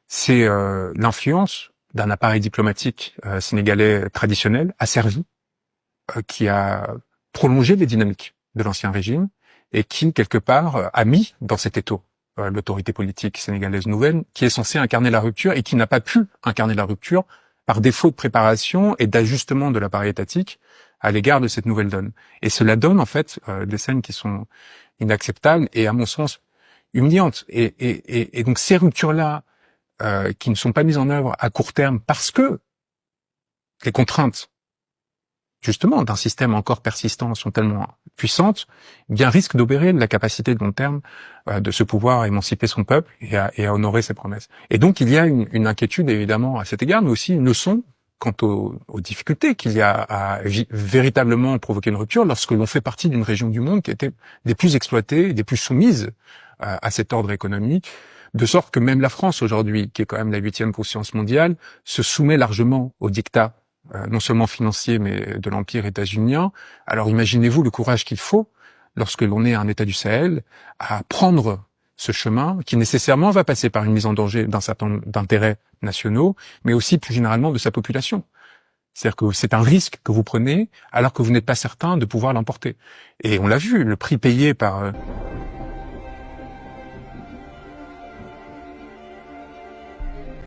c'est l'influence d'un appareil diplomatique sénégalais traditionnel, asservi, qui a prolongé les dynamiques de l'ancien régime et qui, quelque part, a mis dans cet étau l'autorité politique sénégalaise nouvelle, qui est censée incarner la rupture et qui n'a pas pu incarner la rupture par défaut de préparation et d'ajustement de l'appareil étatique à l'égard de cette nouvelle donne. Et cela donne, en fait, des scènes qui sont inacceptables et, à mon sens, humiliantes. Et donc, ces ruptures-là, qui ne sont pas mises en œuvre à court terme parce que les contraintes, justement, d'un système encore persistant sont tellement puissantes, bien risquent d'obérer la capacité de long terme de ce pouvoir à émanciper son peuple et à honorer ses promesses. Et donc, il y a une inquiétude, évidemment, à cet égard, mais aussi une leçon quant aux difficultés qu'il y a à véritablement provoquer une rupture lorsque l'on fait partie d'une région du monde qui était des plus exploitées, des plus soumises à cet ordre économique, de sorte que même la France aujourd'hui, qui est quand même la 8e puissance mondiale, se soumet largement au diktat non seulement financier, mais de l'empire états-unien. Alors imaginez-vous le courage qu'il faut, lorsque l'on est un État du Sahel, à prendre ce chemin qui nécessairement va passer par une mise en danger d'un certain nombre d'intérêts nationaux, mais aussi plus généralement de sa population. C'est-à-dire que c'est un risque que vous prenez alors que vous n'êtes pas certain de pouvoir l'emporter. Et on l'a vu, le prix payé par